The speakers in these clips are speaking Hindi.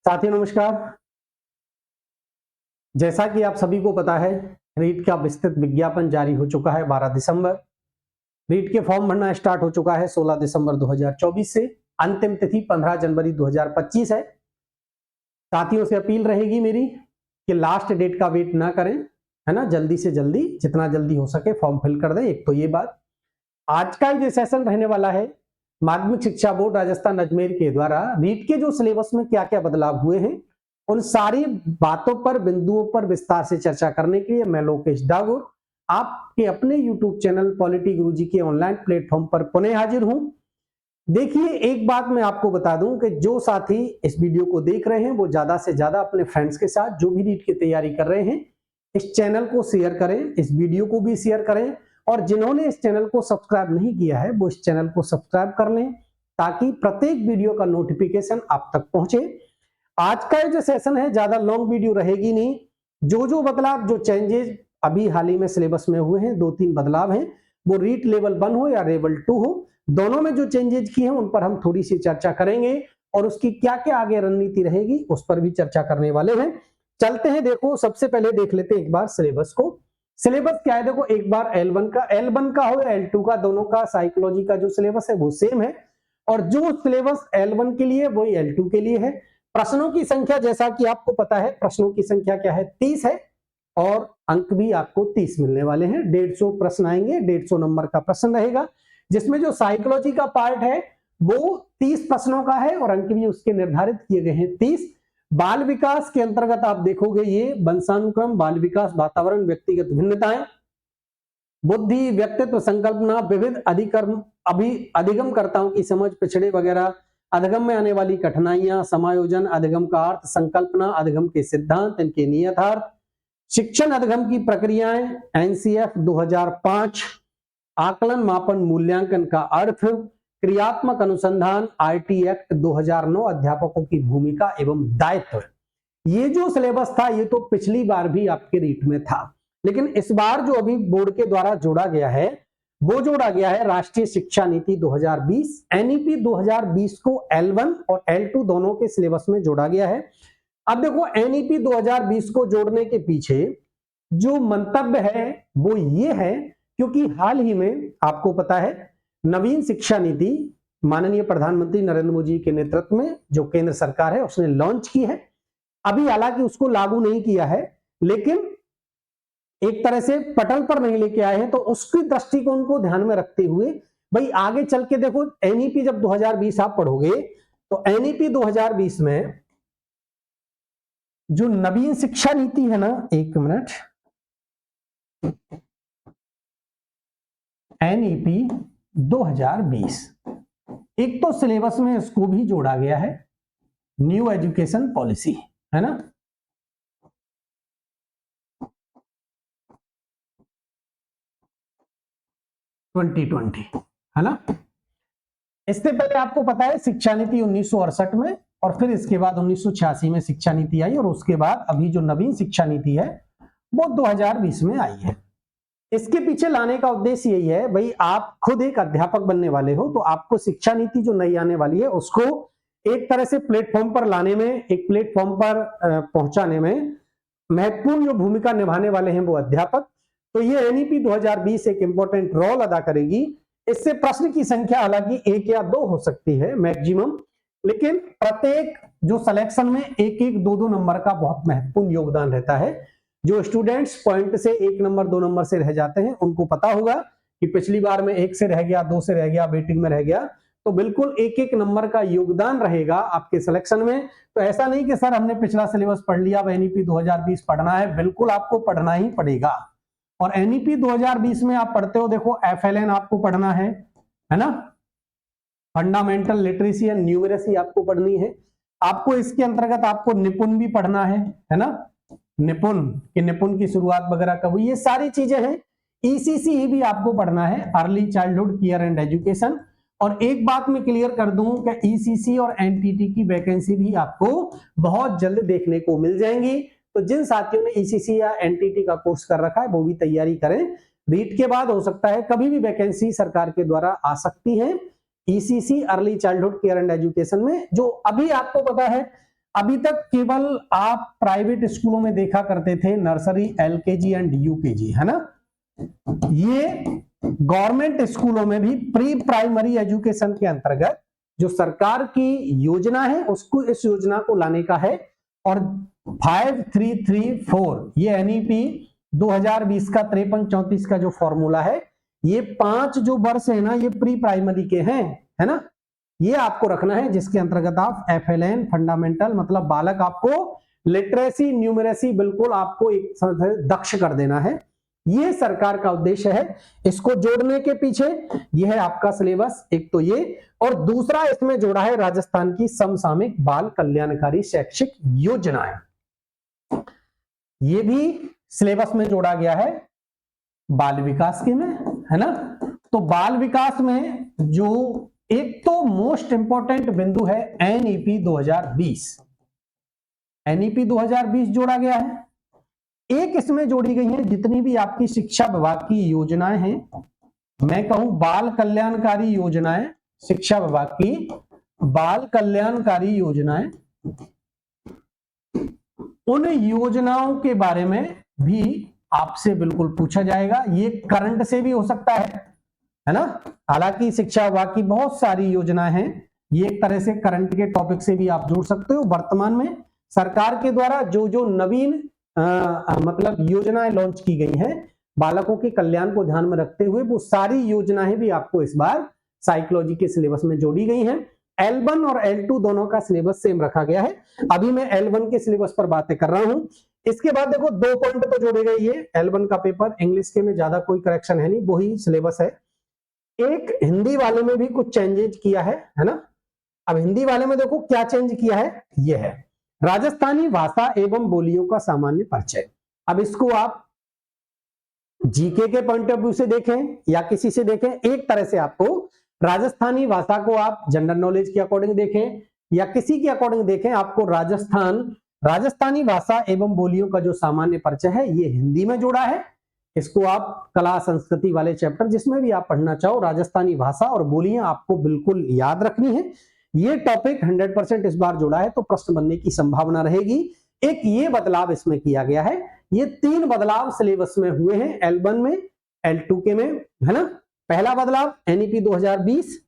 साथियों नमस्कार। जैसा कि आप सभी को पता है, रीट का विस्तृत विज्ञापन जारी हो चुका है 12 दिसंबर। रीट के फॉर्म भरना स्टार्ट हो चुका है 16 दिसंबर 2024 से। अंतिम तिथि 15 जनवरी 2025 है। साथियों से अपील रहेगी मेरी कि लास्ट डेट का वेट ना करें, है ना। जल्दी से जल्दी, जितना जल्दी हो सके फॉर्म फिल कर दें। एक तो ये बात। आज का जो सेशन रहने वाला है, माध्यमिक शिक्षा बोर्ड राजस्थान अजमेर के द्वारा रीट के जो सिलेबस में क्या क्या बदलाव हुए हैं, उन सारी बातों पर, बिंदुओं पर विस्तार से चर्चा करने के लिए मैं लोकेश डागोर आपके अपने YouTube चैनल पॉलिटी गुरुजी के ऑनलाइन प्लेटफॉर्म पर पुनः हाजिर हूं। देखिए, एक बात मैं आपको बता दूं कि जो साथी इस वीडियो को देख रहे हैं वो ज्यादा से ज्यादा अपने फ्रेंड्स के साथ, जो भी रीट की तैयारी कर रहे हैं, इस चैनल को शेयर करें, इस वीडियो को भी शेयर करें। और जिन्होंने इस चैनल को सब्सक्राइब नहीं किया है वो इस चैनल को सब्सक्राइब कर लें, ताकि प्रत्येक वीडियो का नोटिफिकेशन आप तक पहुंचे। आज का जो सेशन है ज्यादा लॉन्ग वीडियो रहेगी नहीं। जो बदलाव, जो चेंजेस अभी हाल ही में सिलेबस में हुए हैं, 2-3 बदलाव हैं, वो रीट लेवल 1 हो या लेवल 2 हो, दोनों में जो चेंजेस किए हैं उन पर हम थोड़ी सी चर्चा करेंगे और उसकी क्या क्या आगे रणनीति रहेगी उस पर भी चर्चा करने वाले हैं। चलते हैं। देखो, सबसे पहले देख लेते हैं एक बार सिलेबस को। सिलेबस क्या है, देखो एक बार L1 का हो या L2 का, दोनों का साइकोलॉजी का जो सिलेबस है वो सेम है। और जो सिलेबस L1 के लिए वही L2 के लिए है। प्रश्नों की संख्या, जैसा कि आपको पता है, प्रश्नों की संख्या क्या है, 30 है। और अंक भी आपको 30 मिलने वाले हैं। 150 प्रश्न आएंगे, 150 नंबर का प्रश्न रहेगा, जिसमें जो साइकोलॉजी का पार्ट है वो 30 प्रश्नों का है और अंक भी उसके निर्धारित किए गए हैं 30। बाल विकास के अंतर्गत आप देखोगे ये वंशानुक्रम, बाल विकास, वातावरण, व्यक्तिगत भिन्नताएं, बुद्धि, व्यक्तित्व, संकल्पना, विविध अधिगमकर्ताओं की समझ, पिछड़े वगैरह, अधिगम में आने वाली कठिनाइयां, समायोजन, अधिगम का अर्थ, संकल्पना, अधिगम के सिद्धांत, इनके नियतार्थ, शिक्षण अधिगम की प्रक्रियाएं, एनसीएफ 2005, आकलन, मापन, मूल्यांकन का अर्थ, क्रियात्मक अनुसंधान, आईटी एक्ट 2009, अध्यापकों की भूमिका एवं दायित्व। ये जो सिलेबस था ये तो पिछली बार भी आपके रीट में था, लेकिन इस बार जो अभी बोर्ड के द्वारा जोड़ा गया है वो जोड़ा गया है राष्ट्रीय शिक्षा नीति 2020, एनईपी 2020 को L1 और L2 दोनों के सिलेबस में जोड़ा गया है। अब देखो, एनईपी 2020 को जोड़ने के पीछे जो मंतव्य है वो ये है, क्योंकि हाल ही में आपको पता है नवीन शिक्षा नीति माननीय प्रधानमंत्री नरेंद्र मोदी के नेतृत्व में जो केंद्र सरकार है उसने लॉन्च की है। अभी हालांकि उसको लागू नहीं किया है, लेकिन एक तरह से पटल पर नहीं लेके आए हैं, तो उसकी दृष्टिकोण को ध्यान में रखते हुए भाई आगे चल के देखो, एनईपी जब 2020 आप पढ़ोगे तो एनईपी 2020 में जो नवीन शिक्षा नीति है ना, एक मिनट, एनईपी 2020, एक तो सिलेबस में इसको भी जोड़ा गया है, न्यू एजुकेशन पॉलिसी, है ना। है ना। इससे पहले आपको पता है शिक्षा नीति 1968 में, और फिर इसके बाद 1986 में शिक्षा नीति आई, और उसके बाद अभी जो नवीन शिक्षा नीति है वो 2020 में आई है। इसके पीछे लाने का उद्देश्य यही है, भाई आप खुद एक अध्यापक बनने वाले हो तो आपको शिक्षा नीति जो नई आने वाली है उसको एक तरह से प्लेटफॉर्म पर लाने में, एक प्लेटफॉर्म पर पहुंचाने में महत्वपूर्ण जो भूमिका निभाने वाले हैं वो अध्यापक। तो ये एनईपी 2020 एक इंपॉर्टेंट रोल अदा करेगी। इससे प्रश्न की संख्या हालांकि 1 या 2 हो सकती है मैक्सिमम, लेकिन प्रत्येक जो सिलेक्शन में 1-1, 2-2 नंबर का बहुत महत्वपूर्ण योगदान रहता है। जो स्टूडेंट्स पॉइंट से 1 नंबर 2 नंबर से रह जाते हैं उनको पता होगा कि पिछली बार में 1 से रह गया, 2 से रह गया, वेटिंग में रह गया, तो बिल्कुल 1-1 नंबर का योगदान रहेगा आपके सिलेक्शन में। तो ऐसा नहीं कि सर हमने पिछला सिलेबस पढ़ लिया, अब एनईपी 2020 पढ़ना है, बिल्कुल आपको पढ़ना ही पड़ेगा। और एनईपी 2020 में आप पढ़ते हो, देखो एफएलएन आपको पढ़ना है ना, फंडामेंटल लिटरेसी एंड न्यूमेरेसी आपको पढ़नी है। आपको इसके अंतर्गत आपको निपुण भी पढ़ना है ना, निपुण की शुरुआत वगैरह कब हुई, ये सारी चीजें हैं। ईसीसी भी आपको पढ़ना है, early childhood care and education. और एक बात मैं क्लियर कर दूं कि ईसीसी और एनटीटी की वैकेंसी भी आपको बहुत जल्द देखने को मिल जाएंगी। तो जिन साथियों ने ईसीसी या एनटीटी का कोर्स कर रखा है वो भी तैयारी करें। रीट के बाद हो सकता है कभी भी वैकेंसी सरकार के द्वारा आ सकती है ECC, early childhood care and education में। जो अभी आपको पता है अभी तक केवल आप प्राइवेट स्कूलों में देखा करते थे नर्सरी, एलकेजी एंड यूकेजी, है ना। ये गवर्नमेंट स्कूलों में भी प्री प्राइमरी एजुकेशन के अंतर्गत जो सरकार की योजना है उसको, इस योजना को लाने का है। और 5334 ये एनईपी 2020 का 5334 का जो फॉर्मूला है, ये 5 जो वर्ष है ना, ये प्री प्राइमरी के हैं, है ना। ये आपको रखना है, जिसके अंतर्गत आप एफएलएन फंडामेंटल, मतलब बालक आपको लिटरेसी न्यूमरेसी बिल्कुल आपको एक दक्ष कर देना है। ये सरकार का उद्देश्य है। इसको जोड़ने के पीछे यह है आपका सिलेबस, एक तो ये, और दूसरा इसमें जोड़ा है राजस्थान की समसामयिक बाल कल्याणकारी शैक्षिक योजनाएं। ये भी सिलेबस में जोड़ा गया है बाल विकास के में, है ना। तो बाल विकास में जो एक तो मोस्ट इंपॉर्टेंट बिंदु है एनईपी 2020, एनईपी 2020 जोड़ा गया है। एक इसमें जोड़ी गई है जितनी भी आपकी शिक्षा विभाग की योजनाएं हैं, मैं कहूं बाल कल्याणकारी योजनाएं, शिक्षा विभाग की बाल कल्याणकारी योजनाएं, उन योजनाओं के बारे में भी आपसे बिल्कुल पूछा जाएगा। ये करंट से भी हो सकता है ना। हालांकि शिक्षा विभाग की बहुत सारी योजनाएं हैं, ये एक तरह से करंट के टॉपिक से भी आप जोड़ सकते हो। वर्तमान में सरकार के द्वारा जो जो नवीन मतलब योजनाएं लॉन्च की गई हैं बालकों के कल्याण को ध्यान में रखते हुए, वो सारी योजनाएं भी आपको इस बार साइकोलॉजी के सिलेबस में जोड़ी गई हैं। L1 और L2 दोनों का सिलेबस सेम रखा गया है। अभी मैं L1 के सिलेबस पर बातें कर रहा हूं। इसके बाद देखो 2 पॉइंट तो जोड़े गए, ये L1 का पेपर, इंग्लिश के में ज्यादा कोई करेक्शन है नहीं, वही सिलेबस है। एक हिंदी वाले में भी कुछ चेंजेज किया है ना। अब हिंदी वाले में देखो क्या चेंज किया है, ये है राजस्थानी भाषा एवं बोलियों का सामान्य परिचय। अब इसको आप जीके के पॉइंट ऑफ व्यू से देखें या किसी से देखें, एक तरह से आपको राजस्थानी भाषा को आप जनरल नॉलेज के अकॉर्डिंग देखें या किसी के अकॉर्डिंग देखें, आपको राजस्थानी भाषा एवं बोलियों का जो सामान्य परिचय है ये हिंदी में जोड़ा है। इसको आप कला संस्कृति वाले चैप्टर जिसमें भी आप पढ़ना चाहो, राजस्थानी भाषा और बोलियां आपको बिल्कुल याद रखनी है। ये टॉपिक 100% इस बार जुड़ा है तो प्रश्न बनने की संभावना रहेगी। एक ये बदलाव इसमें किया गया है, ये 3 बदलाव सिलेबस में हुए हैं, L1 में, L2 के में, है ना। पहला बदलाव एनईपी 2020,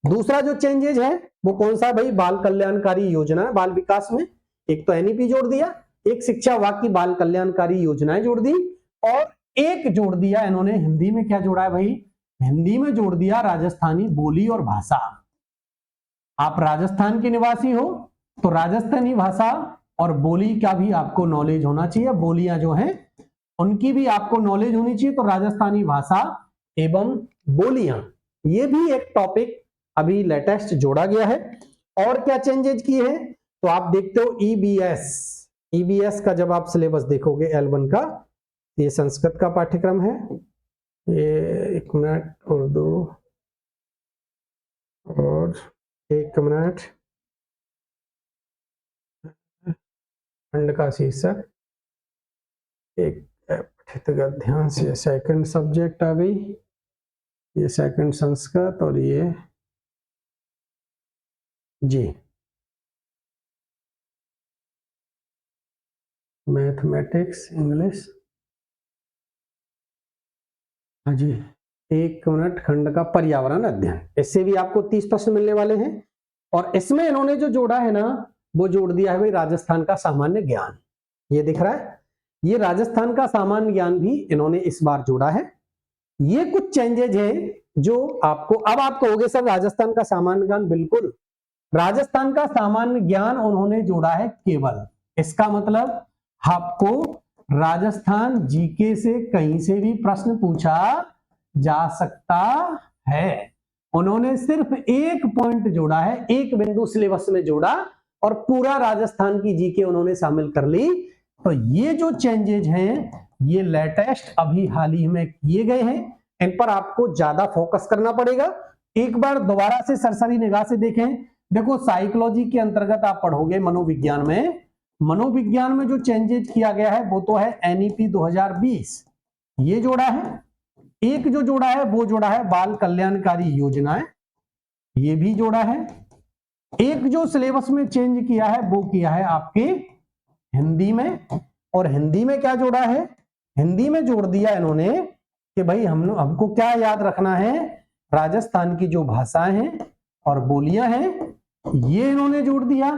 दूसरा जो चेंजेज है वो कौन सा भाई, बाल कल्याणकारी योजना बाल विकास में, एक तो एनईपी जोड़ दिया, एक शिक्षा विभाग की बाल कल्याणकारी योजनाएं जोड़ दी, और एक जोड़ दिया इन्होंने हिंदी में, क्या जोड़ा है भाई, हिंदी में जोड़ दिया राजस्थानी बोली और भाषा। आप राजस्थान के निवासी हो तो राजस्थानी भाषा और बोली का भी आपको नॉलेज होना चाहिए, बोलियां जो हैं उनकी भी आपको नॉलेज होनी चाहिए। तो राजस्थानी भाषा एवं बोलियां, ये भी एक टॉपिक अभी लेटेस्ट जोड़ा गया है। और क्या चेंजेज किए हैं तो आप देखते हो ईबीएस का जब आप सिलेबस देखोगे L1 का, ये संस्कृत का पाठ्यक्रम है, ये 1 मिनट उर्दू और 1 मिनट खंड का शीर्षक, एक पठित ध्यान से, सेकंड सब्जेक्ट आ गई, ये सेकंड संस्कृत और ये जी मैथमेटिक्स इंग्लिश, हाँ जी 1 मिनट खंड का पर्यावरण अध्ययन। इससे भी आपको 30 प्रश्न मिलने वाले हैं। और इसमें इन्होंने जो जोड़ा है ना, वो जोड़ दिया है भाई राजस्थान का सामान्य ज्ञान, ये दिख रहा है, ये राजस्थान का सामान्य ज्ञान भी इन्होंने इस बार जोड़ा है। ये कुछ चेंजेज है जो आपको, अब आप कहोगे सर राजस्थान का सामान्य ज्ञान, बिल्कुल राजस्थान का सामान्य ज्ञान उन्होंने जोड़ा है केवल, इसका मतलब आपको राजस्थान जीके से कहीं से भी प्रश्न पूछा जा सकता है। उन्होंने सिर्फ एक पॉइंट जोड़ा है, एक बिंदु सिलेबस में जोड़ा और पूरा राजस्थान की जीके उन्होंने शामिल कर ली। तो ये जो चेंजेज हैं ये लेटेस्ट अभी हाल ही में किए गए हैं, इन पर आपको ज्यादा फोकस करना पड़ेगा। एक बार दोबारा से सरसरी निगाह से देखें, देखो साइकोलॉजी के अंतर्गत आप पढ़ोगे मनोविज्ञान में, मनोविज्ञान में जो चेंजेज किया गया है वो तो है एनईपी 2020, ये जोड़ा है। एक जो जोड़ा है वो जोड़ा है बाल कल्याणकारी योजनाएं, ये भी जोड़ा है। एक जो सिलेबस में चेंज किया है वो किया है आपके हिंदी में, और हिंदी में क्या जोड़ा है, हिंदी में जोड़ दिया इन्होंने कि भाई हमको क्या याद रखना है, राजस्थान की जो भाषाएं हैं और बोलियां हैं ये इन्होंने जोड़ दिया।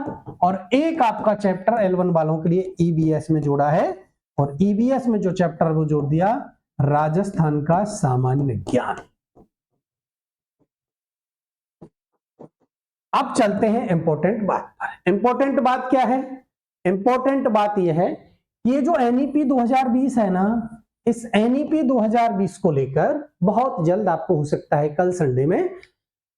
और एक आपका चैप्टर L1 वालों के लिए EBS में जोड़ा है, और EBS में जो चैप्टर वो जोड़ दिया राजस्थान का सामान्य ज्ञान। अब चलते हैं इंपॉर्टेंट बात पर। इंपॉर्टेंट बात क्या है, इंपॉर्टेंट बात यह है कि ये जो NEP 2020 है ना, इस NEP 2020 को लेकर बहुत जल्द आपको हो सकता है कल संडे में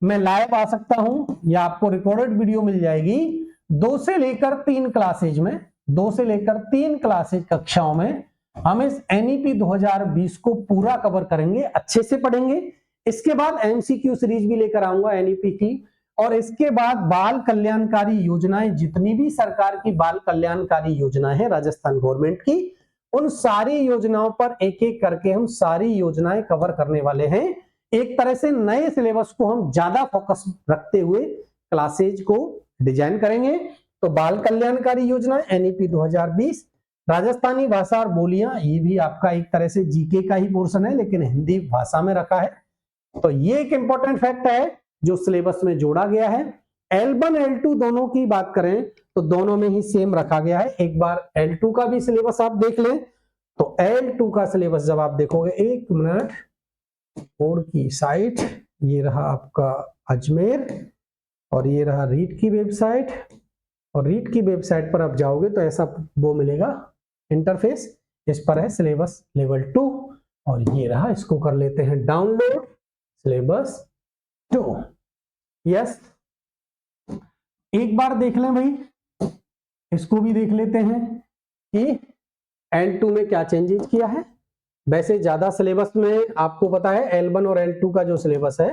मैं लाइव आ सकता हूं, या आपको रिकॉर्डेड वीडियो मिल जाएगी 2 से लेकर 3 क्लासेज में, 2 से लेकर 3 क्लासेज कक्षाओं में हम इस NEP 2020 को पूरा कवर करेंगे, अच्छे से पढ़ेंगे। इसके बाद MCQ सीरीज भी लेकर आऊंगा NEP की, और इसके बाद बाल कल्याणकारी योजनाएं, जितनी भी सरकार की बाल कल्याणकारी योजनाएं हैं राजस्थान गवर्नमेंट की, उन सारी योजनाओं पर एक एक करके हम सारी योजनाएं कवर करने वाले हैं। एक तरह से नए सिलेबस को हम ज्यादा फोकस रखते हुए क्लासेज को डिजाइन करेंगे। तो बाल कल्याणकारी योजना NEP 2020, राजस्थानी भाषा और बोलियां, ये भी आपका एक तरह से जीके का ही पोर्शन है लेकिन हिंदी भाषा में रखा है। तो ये एक इंपॉर्टेंट फैक्ट है जो सिलेबस में जोड़ा गया है। L1 L2 दोनों की बात करें तो दोनों में ही सेम रखा गया है। एक बार L2 का भी सिलेबस आप देख लें, तो L2 का सिलेबस जब आप देखोगे, 1 मिनट, बोर्ड की साइट, ये रहा आपका अजमेर और ये रहा रीट की वेबसाइट, और रीट की वेबसाइट पर आप जाओगे तो ऐसा वो मिलेगा इंटरफेस, इस पर है सिलेबस लेवल 2, और ये रहा, इसको कर लेते हैं डाउनलोड, सिलेबस 2। यस, एक बार देख लें भाई, इसको भी देख लेते हैं कि L2 में क्या चेंजेस किया है। वैसे ज्यादा सिलेबस में आपको पता है L1 और L2 का जो सिलेबस है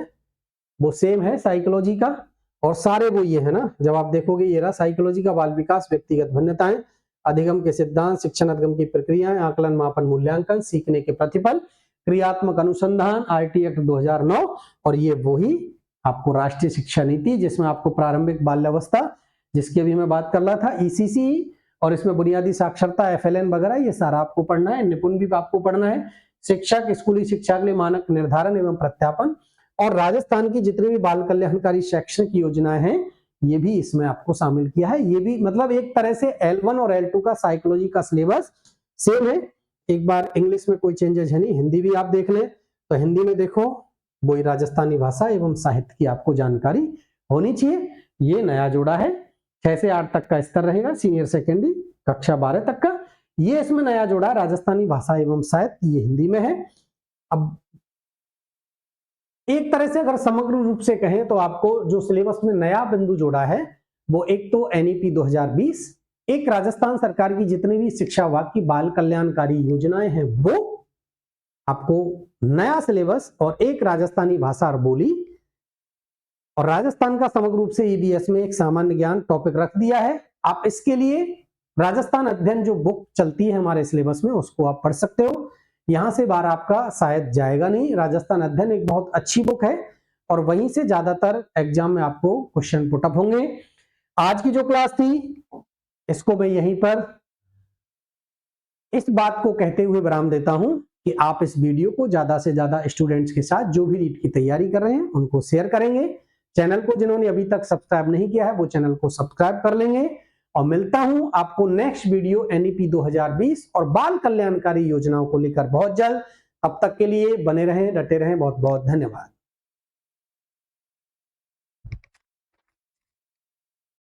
वो सेम है साइकोलॉजी का, और सारे वो ये है ना, जब आप देखोगे ये रहा साइकोलॉजी का, बाल विकास, व्यक्तिगत भिन्नताएं, अधिगम के सिद्धांत, शिक्षण अधिगम की प्रक्रियाएं, आकलन मापन मूल्यांकन, सीखने के प्रतिफल, क्रियात्मक अनुसंधान, RT एक्ट 2009, और ये वही आपको राष्ट्रीय शिक्षा नीति जिसमें आपको प्रारंभिक बाल्यावस्था, जिसकी अभी मैं बात कर रहा था, ECC, और इसमें बुनियादी साक्षरता, FLN वगैरह, ये सारा आपको पढ़ना है। निपुण भी आपको पढ़ना है, शिक्षक, स्कूली शिक्षा के लिए मानक निर्धारण एवं प्रत्यापन, और राजस्थान की जितनी भी बाल कल्याणकारी शैक्षणिक योजनाएं हैं ये भी इसमें आपको शामिल किया है। ये भी मतलब एक तरह से L1 और L2 का साइकोलॉजी का सिलेबस सेम है। एक बार इंग्लिश में कोई चेंजेस है नहीं, हिंदी भी आप देख लें तो हिंदी में देखो वही राजस्थानी भाषा एवं साहित्य की आपको जानकारी होनी चाहिए। ये नया जोड़ा है, 6 से 8 तक का स्तर रहेगा, सीनियर सेकेंडरी कक्षा 12 तक का। ये इसमें नया जोड़ा राजस्थानी भाषा एवं साहित्य, ये हिंदी में है। अब एक तरह से अगर समग्र रूप से कहें तो आपको जो सिलेबस में नया बिंदु जोड़ा है वो एक तो NEP 2020, एक राजस्थान सरकार की जितनी भी शिक्षा विभाग की बाल कल्याणकारी योजनाएं हैं वो आपको नया सिलेबस, और एक राजस्थानी भाषा और बोली, और राजस्थान का समग्र रूप से EBS में एक सामान्य ज्ञान टॉपिक रख दिया है। आप इसके लिए राजस्थान अध्ययन जो बुक चलती है हमारे सिलेबस में उसको आप पढ़ सकते हो, यहां से बाहर आपका शायद जाएगा नहीं। राजस्थान अध्ययन एक बहुत अच्छी बुक है और वहीं से ज्यादातर एग्जाम में आपको क्वेश्चन पुटअप होंगे। आज की जो क्लास थी इसको मैं यहीं पर इस बात को कहते हुए विराम देता हूं कि आप इस वीडियो को ज्यादा से ज्यादा स्टूडेंट्स के साथ जो भी नीट की तैयारी कर रहे हैं उनको शेयर करेंगे। चैनल को जिन्होंने अभी तक सब्सक्राइब नहीं किया है वो चैनल को सब्सक्राइब कर लेंगे, और मिलता हूं आपको नेक्स्ट वीडियो NEP 2020 और बाल कल्याणकारी योजनाओं को लेकर बहुत जल्द। तब तक के लिए बने रहें, डटे रहें। बहुत बहुत धन्यवाद।